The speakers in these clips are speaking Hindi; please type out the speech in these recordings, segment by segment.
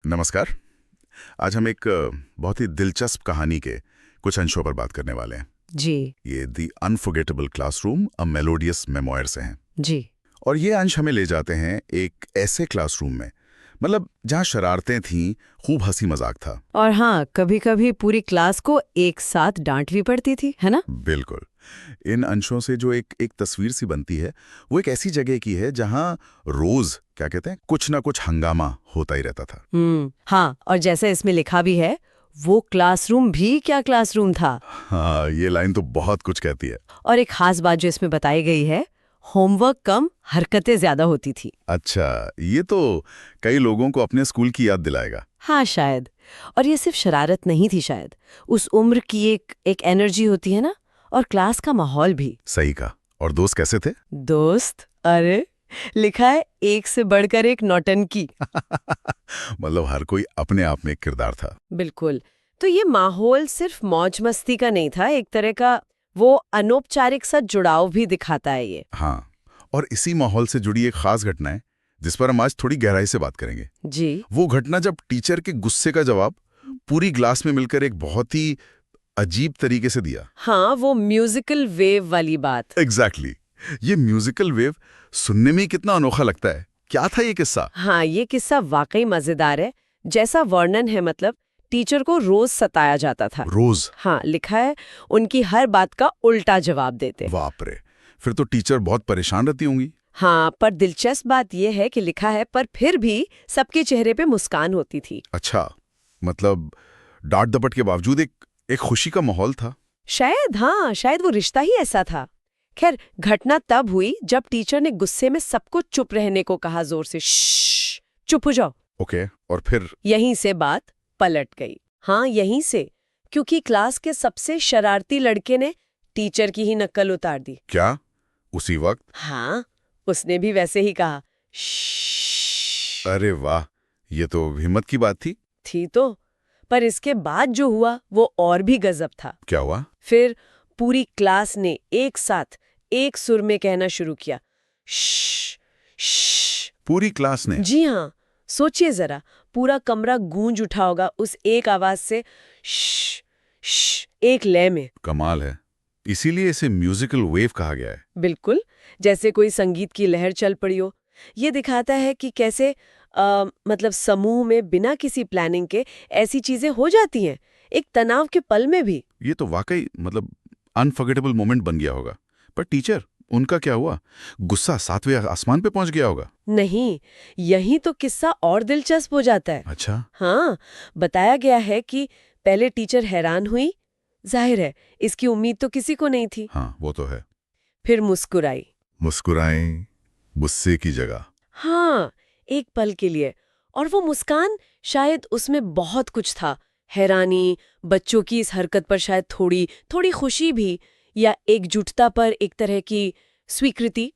नमस्कार। आज हम एक बहुत ही दिलचस्प कहानी के कुछ अंशों पर बात करने वाले हैं। जी। ये the unforgettable classroom a melodious memoir से हैं। जी। और ये अंश हमें ले जाते हैं एक ऐसे क्लासरूम में, मतलब जहाँ शरारतें थीं, खूब हंसी मजाक था। और हाँ, कभी कभी पूरी क्लास को एक साथ डांट भी पड़ती थी, है ना? बिल्कुल। इन अंशों से जो एक एक तस्वीर सी बनती है, वो एक ऐसी जगह की है जहाँ रोज क्या कहते हैं, कुछ ना कुछ हंगामा होता ही रहता था। हाँ, और जैसे इसमें लिखा भी है, वो क्लासरूम भी क्या क्लासरूम था। हाँ, ये लाइन तो बहुत कुछ कहती है। और एक खास बात जो इसमें बताई गई है, होमवर्क कम, हरकतें ज्यादा होती थी। अच्छा, ये तो कई लोगों को अपने स्कूल की याद दिलाएगा। हाँ, शायद। और ये सिर्फ शरारत नहीं थी शायद, उस उम्र की एक एनर्जी होती है ना, और क्लास का माहौल भी। सही कहा। और दोस्त कैसे थे? दोस्त? अरे, लिखा है एक से बढ़कर एक नौटंकी। मतलब हर कोई अपने आप में एक किरदार था। बिल्कुल। तो ये माहौल सिर्फ मौज मस्ती का नहीं था, एक तरह का वो अनौपचारिक सा जुड़ाव भी दिखाता है ये। हाँ, और इसी माहौल से जुड़ी एक खास घटना है जिस पर हम आज थोड़ी गहराई से बात करेंगे। जी। वो घटना जब टीचर के गुस्से का जवाब पूरी क्लास में मिलकर एक बहुत ही अजीब तरीके से दिया। हाँ, वो म्यूजिकल वेव वाली बात। एग्जैक्टली। ये म्यूजिकल वेव सुनने में ही कितना अनोखा लगता है। क्या था ये किस्सा? हाँ, ये किस्सा वाकई मजेदार है। जैसा वर्णन है, मतलब टीचर को रोज सताया जाता था। रोज? हाँ, लिखा है उनकी हर बात का उल्टा जवाब देते। बाप रे, फिर तो टीचर बहुत परेशान रहती होंगी। हाँ, पर दिलचस्प बात यह है कि लिखा है पर फिर भी सबके चेहरे पे मुस्कान होती थी। अच्छा, मतलब डांट डपट के बावजूद एक एक खुशी का माहौल था। शायद, हाँ, शायद वो रिश्ता ही ऐसा था। खैर, घटना तब हुई जब टीचर ने गुस्से में सबको चुप रहने को कहा, जोर से, श्श्श, चुप हो जाओ। ओके, और फिर? यहीं से बात पलट गई। हाँ, यहीं से, क्योंकि क्लास के सबसे शरारती लड़के ने टीचर की ही नकल उतार दी। क्या उसी वक्त? हाँ, उसने भी वैसे ही कहा, श्श्श। अरे वाह, ये तो हिम्मत की बात थी। थी तो, पर इसके बाद जो हुआ वो और भी गजब था। क्या हुआ? फिर पूरी क्लास ने एक साथ एक सुर में कहना शुरू किया, श्श, श्श। पूरी क्लास ने? जी हाँ, सोचिए जरा, पूरा कमरा गूंज उठा होगा उस एक आवाज से, श्श, श्श, एक लय में। कमाल है। इसीलिए इसे म्यूजिकल वेव कहा गया है। बिल्कुल, जैसे कोई संगीत की लहर चल पड़ी हो। ये दिखाता है कि कैसे मतलब समूह में बिना किसी प्लानिंग के ऐसी चीजें हो जाती हैं, एक तनाव के पल में भी। ये तो वाकई मतलब अनफॉरगेटेबल मोमेंट बन गया होगा। पर टीचर, उनका क्या हुआ? गुस्सा सातवें आसमान पे पहुंच गया होगा। नहीं, यही तो किस्सा और दिलचस्प हो जाता है। अच्छा। हाँ, बताया गया है कि पहले टीचर हैरान हुई, जाहिर है इसकी उम्मीद तो किसी को नहीं थी। हाँ, वो तो है। फिर मुस्कुराई। मुस्कुराएं गुस्से की जगह। हाँ, एक पल के लिए। और वो मुस्कान, शायद उसमें बहुत कुछ था। हैरानी, बच्चों की इस हरकत पर शायद थोड़ी थोड़ी खुशी भी, या एकजुटता पर एक तरह की स्वीकृति।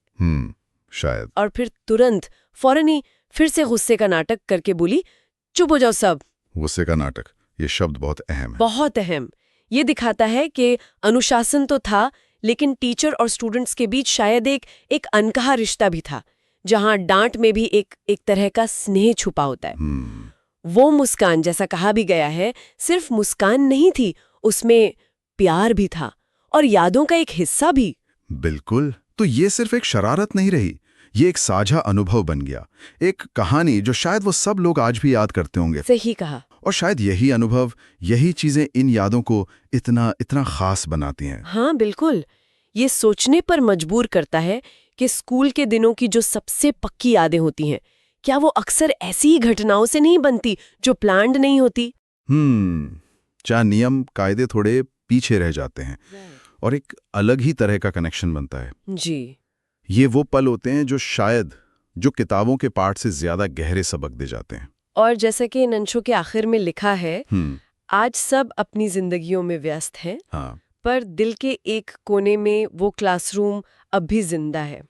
शायद। और फिर तुरंत, फौरन ही फिर से गुस्से का नाटक करके बोली, चुप हो जाओ सब। गुस्से का नाटक, ये शब्द बहुत अहम है। बहुत अहम। ये दिखाता है कि अनुशासन तो था, लेकिन टीचर और स्टूडेंट्स के बीच शायद एक अनकहा रिश्ता भी था, जहां डांट में भी एक तरह का स्नेह छुपा होता है। वो मुस्कान, जैसा कहा भी गया है, सिर्फ मुस्कान नहीं थी, उसमें प्यार भी था और यादों का एक हिस्सा भी। बिल्कुल। तो ये सिर्फ एक शरारत नहीं रही, ये एक साझा अनुभव बन गया, एक कहानी जो शायद वो सब लोग आज भी याद करते होंगे। सही कहा। और शायद यही अनुभव, यही चीजें इन यादों को इतना इतना खास बनाती हैं। हाँ, बिल्कुल। ये सोचने पर मजबूर करता है कि स्कूल के दिनों की जो सबसे पक्की यादें होती हैं, क्या वो अक्सर ऐसी ही घटनाओं से नहीं बनती जो प्लान्ड नहीं होती। जहाँ नियम कायदे थोड़े पीछे रह जाते हैं और एक अलग ही तरह का कनेक्शन बनता है। जी। ये वो पल होते हैं जो किताबों के पाठ से ज्यादा गहरे सबक दे जाते हैं। और जैसा कि इन अंशों के आखिर में लिखा है, आज सब अपनी जिंदगियों में व्यस्त हैं, हाँ, पर दिल के एक कोने में वो क्लासरूम अब भी जिंदा है।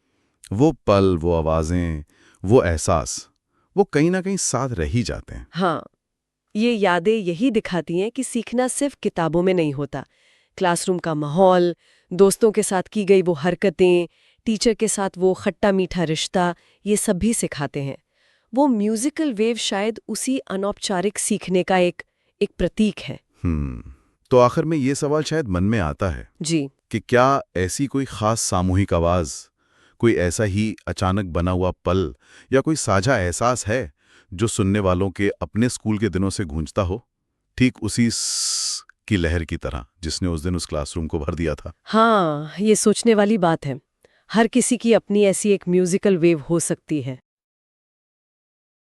वो पल, वो आवाजें, वो एहसास, वो कहीं ना कहीं साथ रह ही जाते हैं। हाँ, ये यादें यही दिखाती हैं कि सीखना सिर्फ किताबों में नहीं होता। क्लासरूम का माहौल, दोस्तों के साथ की गई वो हरकतें, टीचर के साथ वो खट्टा मीठा रिश्ता, ये सब भी सिखाते हैं। वो म्यूजिकल वेव शायद उसी अनौपचारिक सीखने का एक प्रतीक है। तो आखिर में ये सवाल शायद मन में आता है जी। कि क्या ऐसी कोई खास सामूहिक आवाज, कोई ऐसा ही अचानक बना हुआ पल या कोई साझा एहसास है जो सुनने वालों के अपने स्कूल के दिनों से गूंजता हो, ठीक उसी की लहर की तरह जिसने उस दिन उस क्लासरूम को भर दिया था। हाँ, ये सोचने वाली बात है। हर किसी की अपनी ऐसी एक म्यूजिकल वेव हो सकती है।